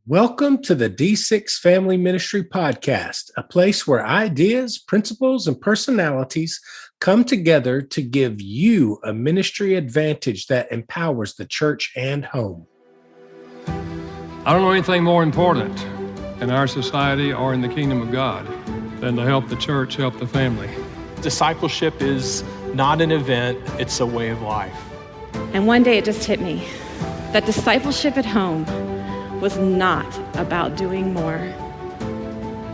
Welcome to the D6 Family Ministry Podcast, a place where ideas, principles, and personalities come together to give you a ministry advantage that empowers the church and home. I don't know anything more important in our society or in the kingdom of God than to help the church, help the family. Discipleship is not an event, it's a way of life. And one day it just hit me that discipleship at home was not about doing more.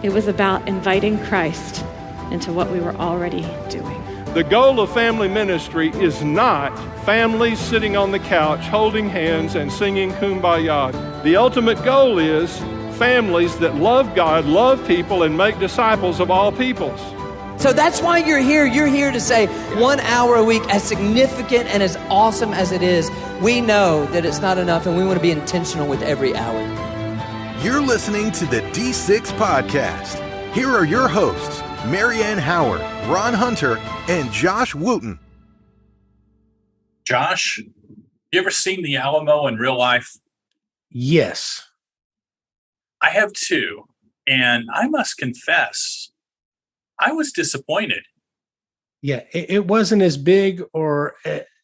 It was about inviting Christ into what we were already doing. The goal of family ministry is not families sitting on the couch holding hands and singing Kumbaya. The ultimate goal is families that love God, love people, and make disciples of all peoples. So that's why you're here. You're here to say 1 hour a week, as significant and as awesome as it is, we know that it's not enough, and we want to be intentional with every hour. You're listening to the D6 Podcast. Here are your hosts, Marianne Howard, Ron Hunter, and Josh Wooten. Josh, you ever seen the Alamo in real life? Yes. I have too, and I must confess, I was disappointed. Yeah, it wasn't as big, or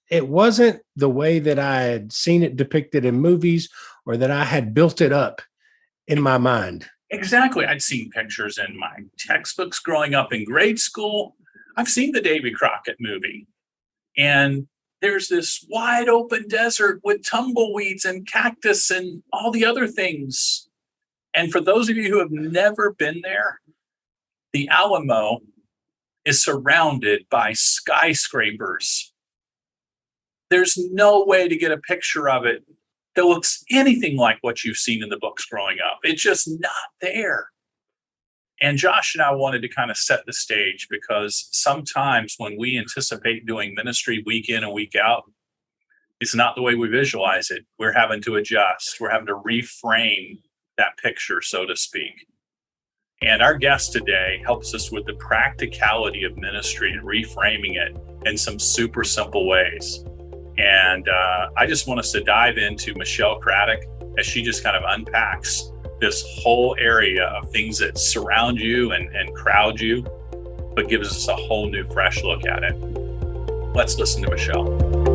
it wasn't the way that I had seen it depicted in movies or that I had built it up in my mind. Exactly. I'd seen pictures in my textbooks growing up in grade school. I've seen the Davy Crockett movie. And there's this wide open desert with tumbleweeds and cactus and all the other things. And for those of you who have never been there, the Alamo is surrounded by skyscrapers. There's no way to get a picture of it that looks anything like what you've seen in the books growing up. It's just not there. And Josh and I wanted to kind of set the stage, because sometimes when we anticipate doing ministry week in and week out, it's not the way we visualize it. We're having to adjust. We're having to reframe that picture, so to speak. And our guest today helps us with the practicality of ministry and reframing it in some super simple ways. And I just want us to dive into Michelle Craddock as she just kind of unpacks this whole area of things that surround you and crowd you, but gives us a whole new, fresh look at it. Let's listen to Michelle.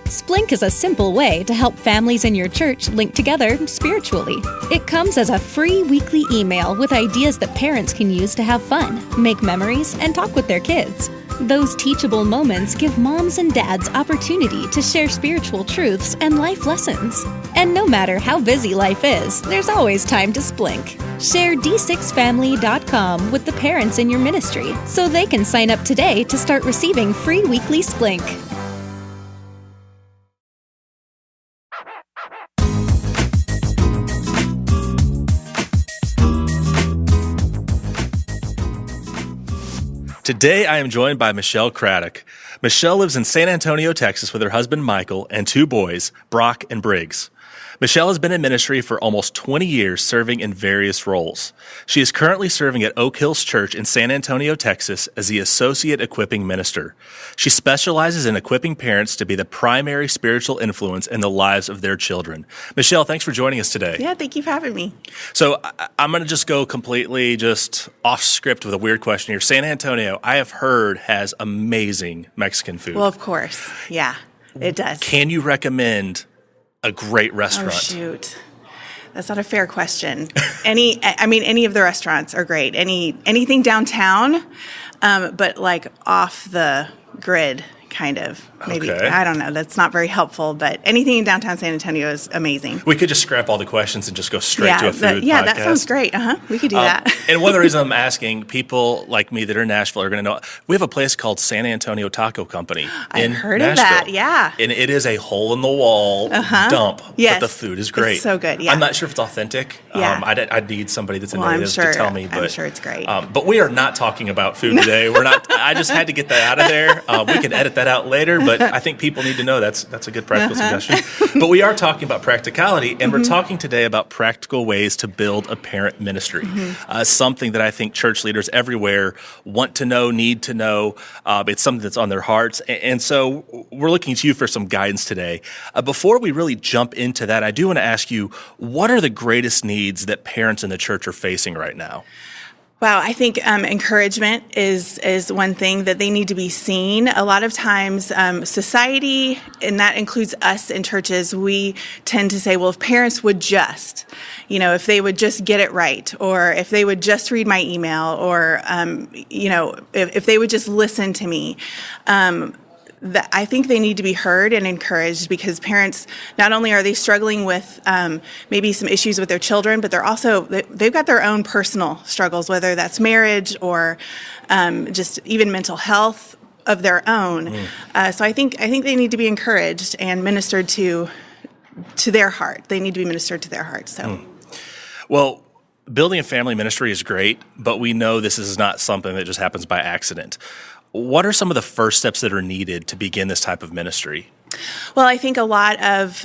Splink is a simple way to help families in your church link together spiritually. It comes as a free weekly email with ideas that parents can use to have fun, make memories, and talk with their kids. Those teachable moments give moms and dads opportunity to share spiritual truths and life lessons. And no matter how busy life is, there's always time to Splink. Share d6family.com with the parents in your ministry so they can sign up today to start receiving free weekly Splink. Today, I am joined by Michelle Craddock. Michelle lives in San Antonio, Texas with her husband, Michael, and two boys, Brock and Briggs. Michelle has been in ministry for almost 20 years, serving in various roles. She is currently serving at Oak Hills Church in San Antonio, Texas, as the Associate Equipping Minister. She specializes in equipping parents to be the primary spiritual influence in the lives of their children. Michelle, thanks for joining us today. Yeah, thank you for having me. So I'm going to just go completely just off script with a weird question here. San Antonio, I have heard, has amazing Mexican food. Well, of course. Yeah, it does. Can you recommend a great restaurant? Oh, shoot. That's not a fair question. Any of the restaurants are great. Anything downtown, but like off the grid, kind of. Maybe. Okay. I don't know. That's not very helpful, but anything in downtown San Antonio is amazing. We could just scrap all the questions and just go straight to a food podcast. That sounds great. We could do that. And one of the reasons I'm asking, people like me that are in Nashville are going to know, we have a place called San Antonio Taco Company I've heard Nashville. of that, yeah. And it is a hole-in-the-wall dump, yes. but the food is great. It's so good, yeah. I'm not sure if it's authentic. Yeah. I'd need somebody that's a native to tell me. But, I'm sure it's great. But we are not talking about food today. We're not. I just had to get that out of there. We can edit that that out later, but I think people need to know that's a good practical suggestion. But we are talking about practicality, and we're talking today about practical ways to build a parent ministry, something that I think church leaders everywhere want to know, need to know. It's something that's on their hearts. And so we're looking to you for some guidance today. Before we really jump into that, I do want to ask you, what are the greatest needs that parents in the church are facing right now? Wow, I think encouragement is one thing, that they need to be seen. A lot of times society, and that includes us in churches, we tend to say, well, if parents would just, if they would just get it right, or if they would just read my email, or, if they would just listen to me. I think they need to be heard and encouraged, because parents, not only are they struggling with maybe some issues with their children, but they've got their own personal struggles, whether that's marriage or just even mental health of their own. So I think they need to be encouraged and ministered to their heart. They need to be ministered to their heart. So, Well, building a family ministry is great, but we know this is not something that just happens by accident. What are some of the first steps that are needed to begin this type of ministry? Well, I think a lot of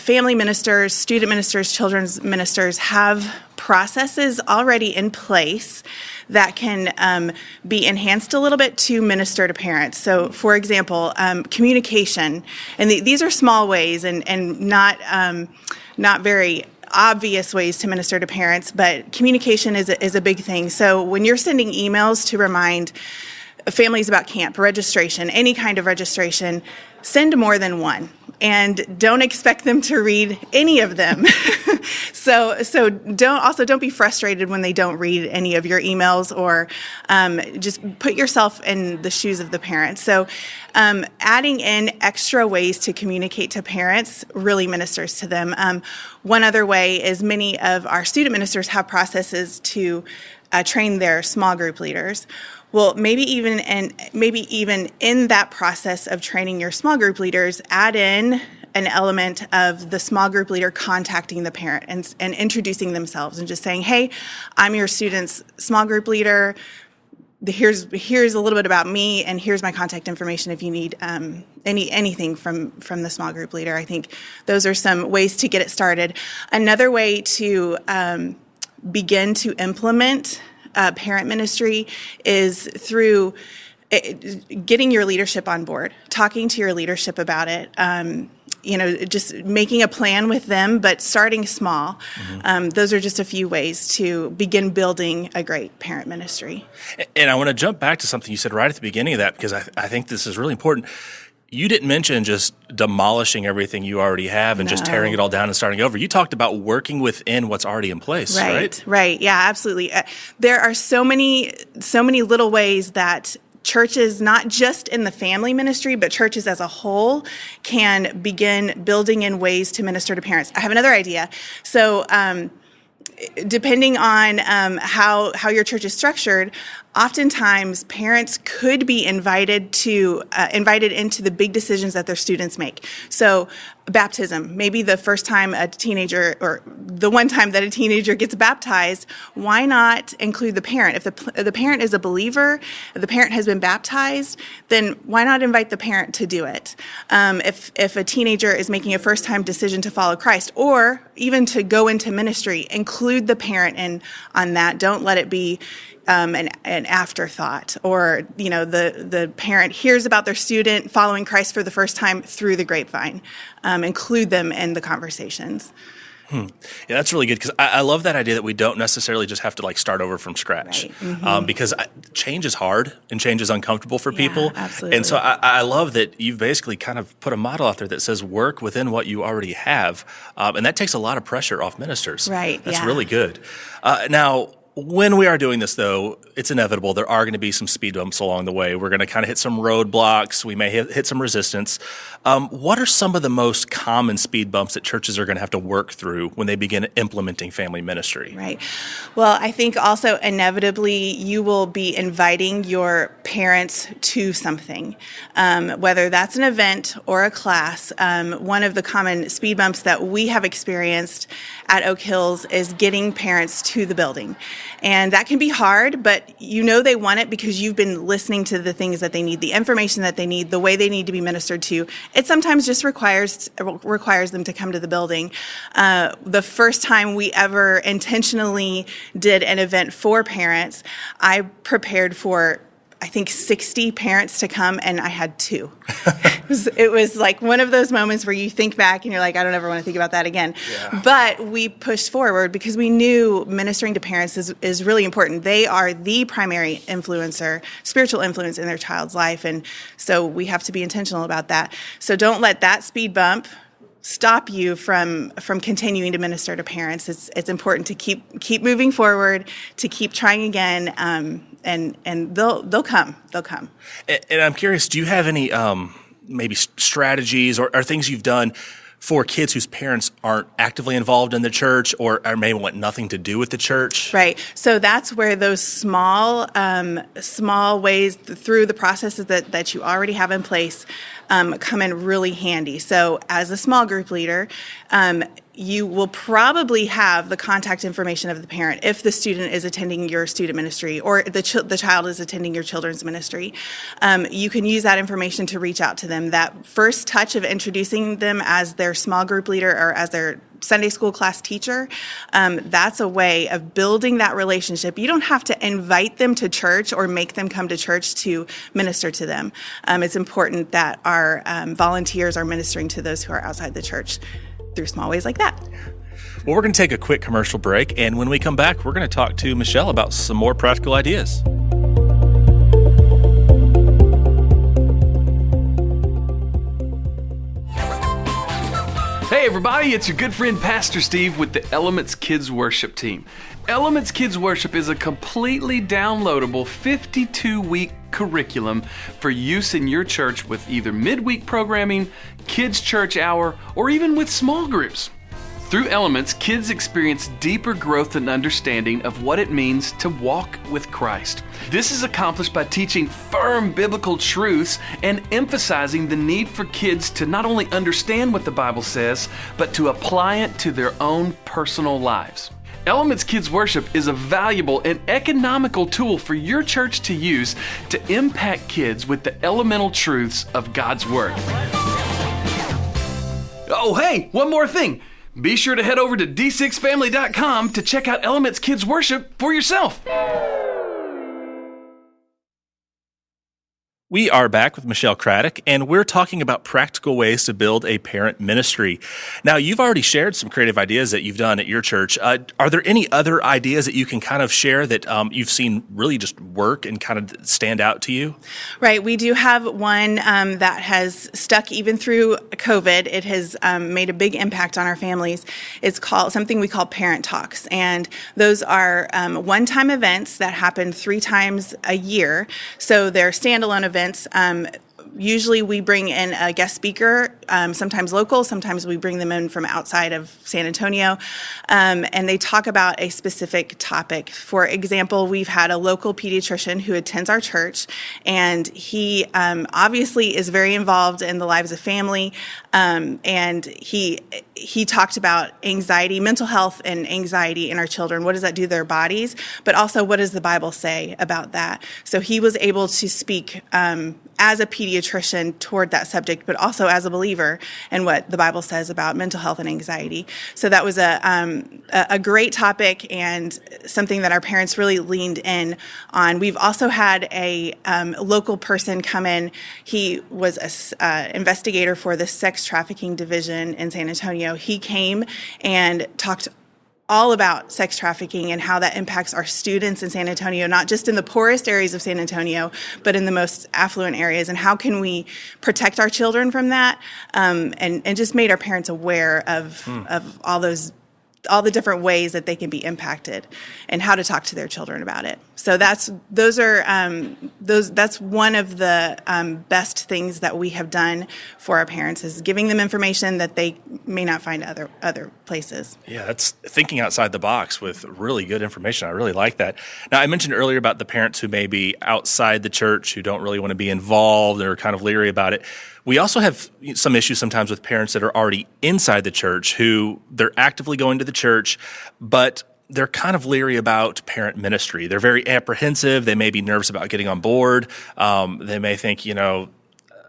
family ministers, student ministers, children's ministers have processes already in place that can be enhanced a little bit to minister to parents. So, for example, communication, and these are small ways and not very obvious ways to minister to parents, but communication is a big thing. So when you're sending emails to remind families about camp, registration, any kind of registration, send more than one. And don't expect them to read any of them. So don't be frustrated when they don't read any of your emails, or just put yourself in the shoes of the parents. So adding in extra ways to communicate to parents really ministers to them. One other way is many of our student ministers have processes to train their small group leaders. Well, maybe even in that process of training your small group leaders, add in an element of the small group leader contacting the parent and introducing themselves and just saying, "Hey, I'm your student's small group leader. Here's a little bit about me, and here's my contact information if you need anything from the small group leader." I think those are some ways to get it started. Another way to begin to implement parent ministry is through getting your leadership on board, talking to your leadership about it, just making a plan with them, but starting small. Those are just a few ways to begin building a great parent ministry. And I want to jump back to something you said right at the beginning of that, because I think this is really important. You didn't mention just demolishing everything you already have and just tearing it all down and starting over. You talked about working within what's already in place, right? Right. Yeah, absolutely. There are so many little ways that churches, not just in the family ministry, but churches as a whole, can begin building in ways to minister to parents. I have another idea. So, depending on how your church is structured, oftentimes parents could be invited into the big decisions that their students make. So baptism, maybe the first time a teenager, or the one time that a teenager gets baptized, why not include the parent? If the parent is a believer, if the parent has been baptized, then why not invite the parent to do it? If a teenager is making a first time decision to follow Christ, or even to go into ministry, include the parent in on that. Don't let it be an afterthought, or the parent hears about their student following Christ for the first time through the grapevine. Include them in the conversations. Yeah, that's really good, because I love that idea that we don't necessarily just have to start over from scratch, right. Because change is hard and change is uncomfortable for people. Absolutely. And so I love that you've basically kind of put a model out there that says work within what you already have, and that takes a lot of pressure off ministers. Right. That's really good. Now, when we are doing this, though, it's inevitable. There are going to be some speed bumps along the way. We're going to kind of hit some roadblocks. We may hit some resistance. What are some of the most common speed bumps that churches are going to have to work through when they begin implementing family ministry? Right. Well, I think also inevitably you will be inviting your parents to something, whether that's an event or a class. One of the common speed bumps that we have experienced at Oak Hills is getting parents to the building. And that can be hard, but they want it because you've been listening to the things that they need, the information that they need, the way they need to be ministered to. It sometimes just requires them to come to the building. The first time we ever intentionally did an event for parents, I prepared for, I think, 60 parents to come, and I had 2. It was like one of those moments where you think back and you're like, I don't ever want to think about that again. Yeah. But we pushed forward because we knew ministering to parents is really important. They are the primary spiritual influence in their child's life, and so we have to be intentional about that. So don't let that speed bump stop you from continuing to minister to parents. It's important to keep moving forward, to keep trying again, and they'll come. They'll come. And I'm curious, do you have any maybe strategies or things you've done for kids whose parents aren't actively involved in the church or maybe want nothing to do with the church? Right. So that's where those small ways through the processes that you already have in place come in really handy. So as a small group leader, you will probably have the contact information of the parent if the student is attending your student ministry or the child is attending your children's ministry. You can use that information to reach out to them. That first touch of introducing them as their small group leader or as their Sunday school class teacher, that's a way of building that relationship. You don't have to invite them to church or make them come to church to minister to them. It's important that our volunteers are ministering to those who are outside the church through small ways like that. Well, we're going to take a quick commercial break, and when we come back, we're going to talk to Michelle about some more practical ideas. Hey everybody, it's your good friend Pastor Steve with the Elements Kids Worship team. Elements Kids Worship is a completely downloadable 52-week curriculum for use in your church with either midweek programming, kids' church hour, or even with small groups. Through Elements, kids experience deeper growth and understanding of what it means to walk with Christ. This is accomplished by teaching firm biblical truths and emphasizing the need for kids to not only understand what the Bible says, but to apply it to their own personal lives. Elements Kids Worship is a valuable and economical tool for your church to use to impact kids with the elemental truths of God's Word. Oh, hey, one more thing. Be sure to head over to d6family.com to check out Elements Kids Worship for yourself. We are back with Michelle Craddock, and we're talking about practical ways to build a parent ministry. Now, you've already shared some creative ideas that you've done at your church. Are there any other ideas that you can kind of share that you've seen really just work and kind of stand out to you? Right. We do have one that has stuck even through COVID. It has made a big impact on our families. It's called something we call Parent Talks, and those are one-time events that happen 3 times a year. So they're standalone events. Usually we bring in a guest speaker, sometimes local, sometimes we bring them in from outside of San Antonio, and they talk about a specific topic. For example, we've had a local pediatrician who attends our church, and he obviously is very involved in the lives of family, and he talked about anxiety, mental health and anxiety in our children. What does that do to their bodies? But also, what does the Bible say about that? So he was able to speak as a pediatrician toward that subject, but also as a believer and what the Bible says about mental health and anxiety. So that was a great topic and something that our parents really leaned in on. We've also had a local person come in. He was an investigator for the sex trafficking division in San Antonio. He came and talked all about sex trafficking and how that impacts our students in San Antonio, not just in the poorest areas of San Antonio, but in the most affluent areas. And how can we protect our children from that? And just made our parents aware of all the different ways that they can be impacted and how to talk to their children about it. So that's one of the best things that we have done for our parents, is giving them information that they may not find other places. Yeah, that's thinking outside the box with really good information. I really like that. Now, I mentioned earlier about the parents who may be outside the church, who don't really want to be involved or kind of leery about it. We also have some issues sometimes with parents that are already inside the church, who they're actively going to the church, but they're kind of leery about parent ministry. They're very apprehensive. They may be nervous about getting on board. They may think,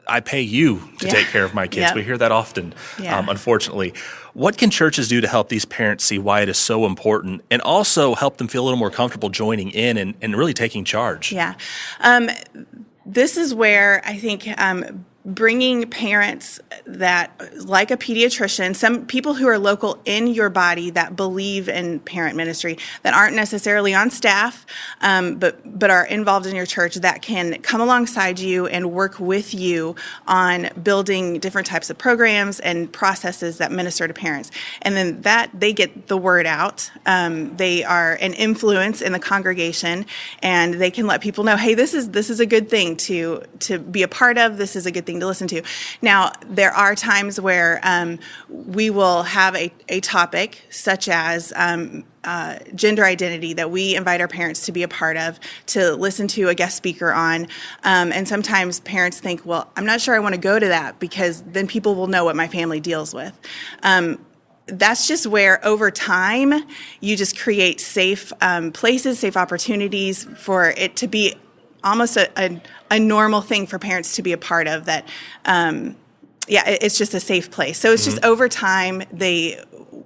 I pay you to take care of my kids. Yep. We hear that often, unfortunately. What can churches do to help these parents see why it is so important and also help them feel a little more comfortable joining in and really taking charge? Yeah. This is where I think bringing parents that, like a pediatrician, some people who are local in your body that believe in parent ministry, that aren't necessarily on staff, but are involved in your church, that can come alongside you and work with you on building different types of programs and processes that minister to parents. And then that they get the word out. They are an influence in the congregation, and they can let people know, hey, this is a good thing to be a part of. This is a good thing to listen to. Now, there are times where we will have a topic such as gender identity that we invite our parents to be a part of, to listen to a guest speaker on. And sometimes parents think, well, I'm not sure I want to go to that because then people will know what my family deals with. That's just where over time you just create safe places, safe opportunities for it to be almost a normal thing for parents to be a part of, that it's just a safe place. So it's just over time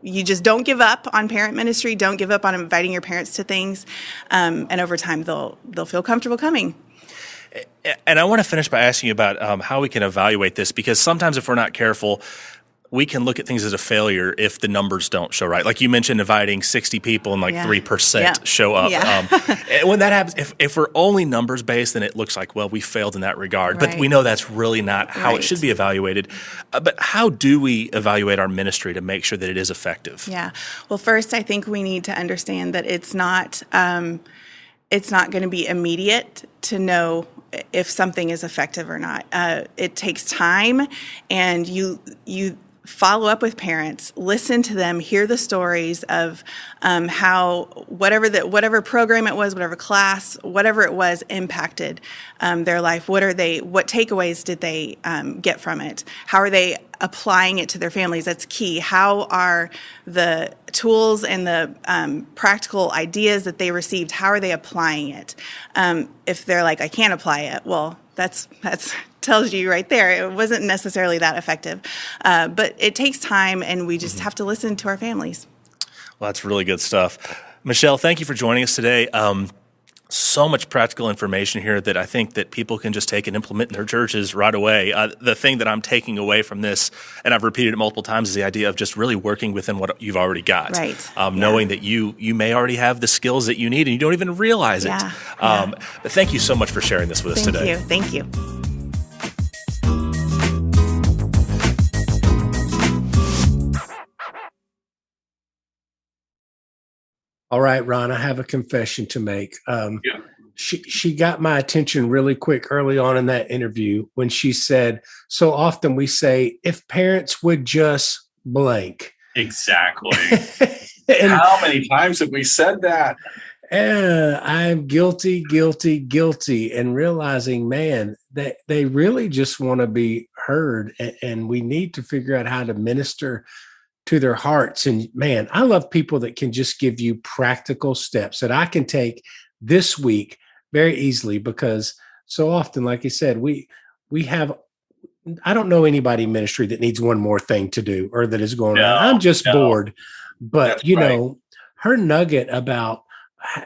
you just don't give up on parent ministry, don't give up on inviting your parents to things, and over time they'll feel comfortable coming. And I want to finish by asking you about how we can evaluate this, because sometimes if we're not careful, we can look at things as a failure if the numbers don't show right. Like you mentioned, inviting 60 people and 3% show up. Yeah. And when that happens, if we're only numbers based, then it looks like, well, we failed in that regard. Right. But we know that's really not how it should be evaluated. But how do we evaluate our ministry to make sure that it is effective? Yeah. Well, first, I think we need to understand that it's not going to be immediate to know if something is effective or not. It takes time, and you follow up with parents, listen to them, hear the stories of how whatever program it was, whatever class, whatever it was, impacted their life. What takeaways did they get from it? How are they applying it to their families? That's key. How are the tools and the practical ideas that they received, how are they applying it? If they're like, I can't apply it, well, that's tells you right there it wasn't necessarily that effective. But it takes time, and we just have to listen to our families. Well, that's really good stuff. Michelle, thank you for joining us today. So much practical information here that I think that people can just take and implement in their churches right away. The thing that I'm taking away from this, and I've repeated it multiple times, is the idea of just really working within what you've already got. Right. Knowing that you may already have the skills that you need and you don't even realize it. But thank you so much for sharing this with us today. Thank you. All right, Ron, I have a confession to make. She got my attention really quick early on in that interview when she said, so often we say, if parents would just blank. Exactly. And how many times have we said that? I'm guilty, and realizing, man, that they really just want to be heard, and we need to figure out how to minister to their hearts. And man, I love people that can just give you practical steps that I can take this week very easily, because so often, like I said, we have, I don't know anybody in ministry that needs one more thing to do or that is going on. I'm just bored. But, know, her nugget about,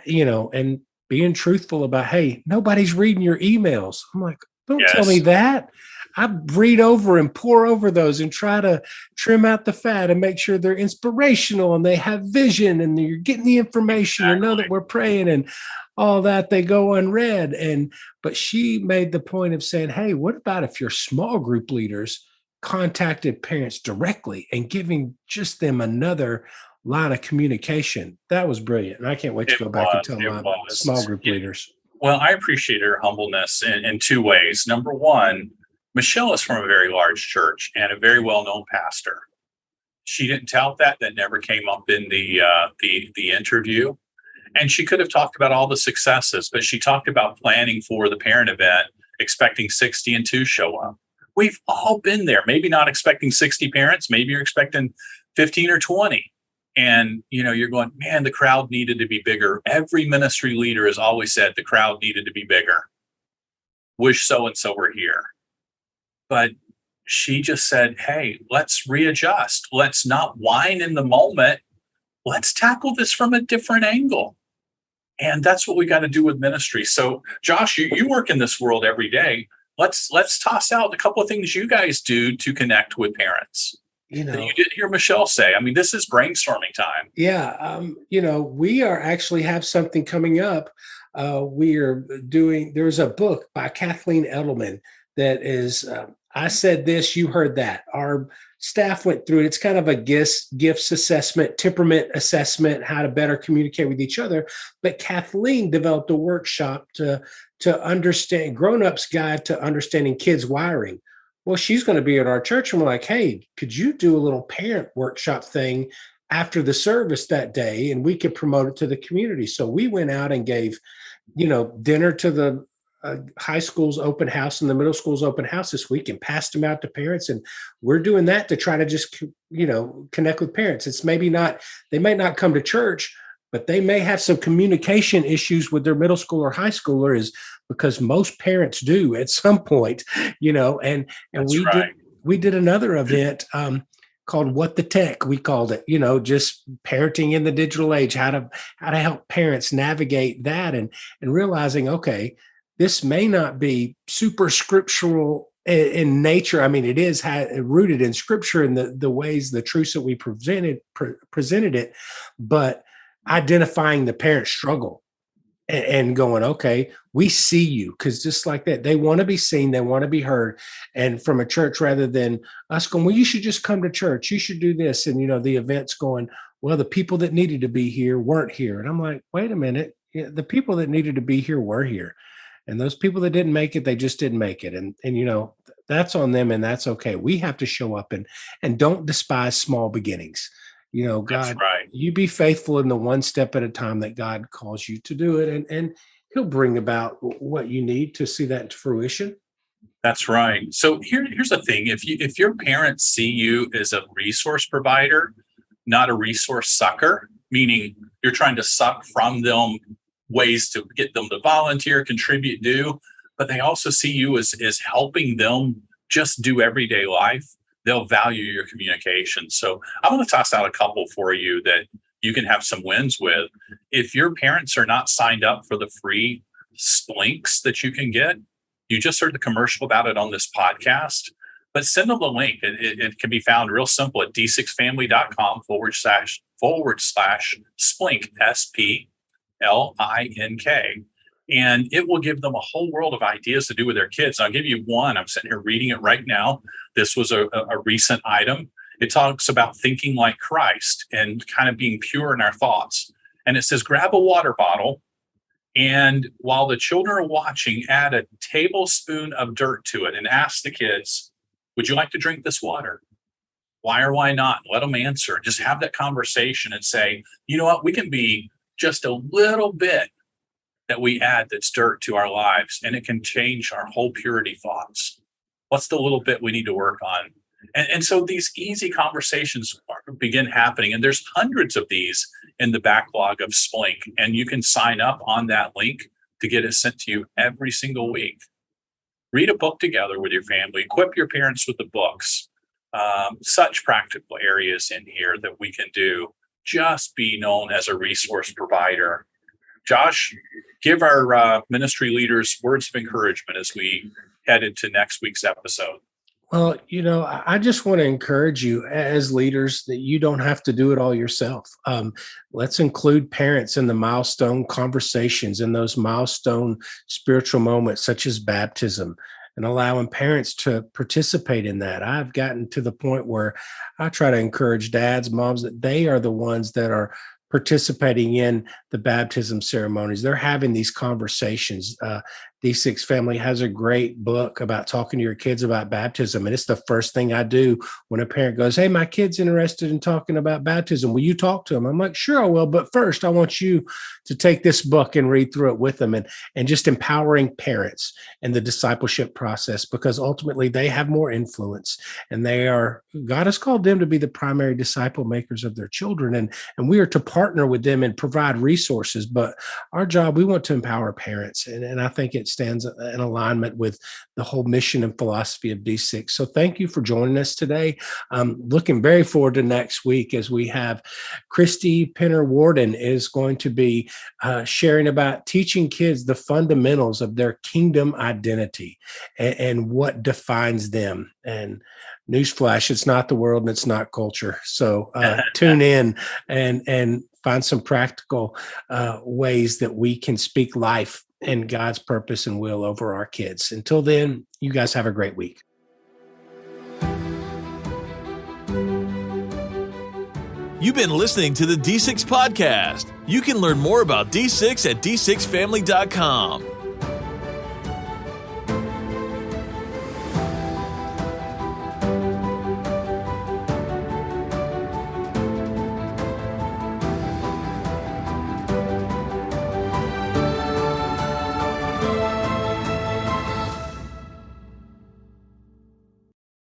and being truthful about, hey, nobody's reading your emails. I'm like, don't tell me that. I read over and pour over those and try to trim out the fat and make sure they're inspirational and they have vision and you're getting the information and know that we're praying and all that. They go unread. But she made the point of saying, hey, what about if your small group leaders contacted parents directly and giving just them another line of communication? That was brilliant. And I can't wait to go back and tell my small group leaders. Well, I appreciate her humbleness in two ways. Number one, Michelle is from a very large church and a very well-known pastor. She didn't tout that. That never came up in the interview. And she could have talked about all the successes, but she talked about planning for the parent event, expecting 60 and 2 show up. We've all been there. Maybe not expecting 60 parents. Maybe you're expecting 15 or 20. And, you're going, man, the crowd needed to be bigger. Every ministry leader has always said the crowd needed to be bigger. Wish so-and-so were here. But she just said, hey, let's readjust. Let's not whine in the moment. Let's tackle this from a different angle. And that's what we got to do with ministry. So, Josh, you work in this world every day. Let's toss out a couple of things you guys do to connect with parents. That you didn't hear Michelle say. I mean, this is brainstorming time. Yeah. We are actually have something coming up. There's a book by Kathleen Edelman that is, I said this, you heard that. Our staff went through it. It's kind of a gifts assessment, temperament assessment, how to better communicate with each other. But Kathleen developed a workshop to understand grown-ups guide to understanding kids' wiring. Well, she's going to be at our church, and we're like, hey, could you do a little parent workshop thing after the service that day, and we could promote it to the community? So we went out and gave, dinner to the high school's open house and the middle school's open house this week, and passed them out to parents. And we're doing that to try to just, connect with parents. It's maybe not, they may not come to church, but they may have some communication issues with their middle school or high schooler, is because most parents do at some point, and we did another event called What the Tech, we called it, just parenting in the digital age, how to help parents navigate that and realizing, okay, this may not be super scriptural in nature. I mean, it is rooted in scripture and the ways, the truths that we presented it, but identifying the parent struggle and going, okay, we see you, because just like that, they want to be seen, they want to be heard, and from a church, rather than us going, well, you should just come to church, you should do this, and the event's going, well, the people that needed to be here weren't here, and I'm like, wait a minute, the people that needed to be here were here, and those people that didn't make it, they just didn't make it, and that's on them, and that's okay. We have to show up and don't despise small beginnings. God, that's right. You be faithful in the one step at a time that God calls you to do it. And he'll bring about what you need to see that to fruition. That's right. So here's the thing. If your parents see you as a resource provider, not a resource sucker, meaning you're trying to suck from them ways to get them to volunteer, contribute, do, but they also see you as helping them just do everyday life, they'll value your communication. So I'm going to toss out a couple for you that you can have some wins with. If your parents are not signed up for the free splinks that you can get, you just heard the commercial about it on this podcast, but send them the link. It can be found real simple at d6family.com/splink, SPLINK. And it will give them a whole world of ideas to do with their kids. I'll give you one. I'm sitting here reading it right now. This was a recent item. It talks about thinking like Christ and kind of being pure in our thoughts. And it says, grab a water bottle, and while the children are watching, add a tablespoon of dirt to it and ask the kids, would you like to drink this water? Why or why not? Let them answer. Just have that conversation and say, you know what? We can be just a little bit that we add that's dirt to our lives, and it can change our whole purity thoughts. What's the little bit we need to work on? And so these easy conversations begin happening, and there's hundreds of these in the backlog of Splink, and you can sign up on that link to get it sent to you every single week. Read a book together with your family, equip your parents with the books. Such practical areas in here that we can do. Just be known as a resource provider. Josh, give our ministry leaders words of encouragement as we head into next week's episode. Well, I just want to encourage you as leaders that you don't have to do it all yourself. Let's include parents in the milestone conversations, in those milestone spiritual moments, such as baptism, and allowing parents to participate in that. I've gotten to the point where I try to encourage dads, moms, that they are the ones that are participating in the baptism ceremonies. They're having these conversations. D6 Family has a great book about talking to your kids about baptism. And it's the first thing I do when a parent goes, hey, my kid's interested in talking about baptism. Will you talk to them? I'm like, sure, I will. But first, I want you to take this book and read through it with them, and just empowering parents in the discipleship process, because ultimately they have more influence, and God has called them to be the primary disciple makers of their children. And we are to partner with them and provide resources. But our job, we want to empower parents. And I think it stands in alignment with the whole mission and philosophy of D6. So thank you for joining us today. I'm looking very forward to next week, as we have Christy Penner-Warden is going to be sharing about teaching kids the fundamentals of their kingdom identity and what defines them. And newsflash, it's not the world and it's not culture. So tune in and find some practical ways that we can speak life and God's purpose and will over our kids. Until then, you guys have a great week. You've been listening to the D6 Podcast. You can learn more about D6 at d6family.com.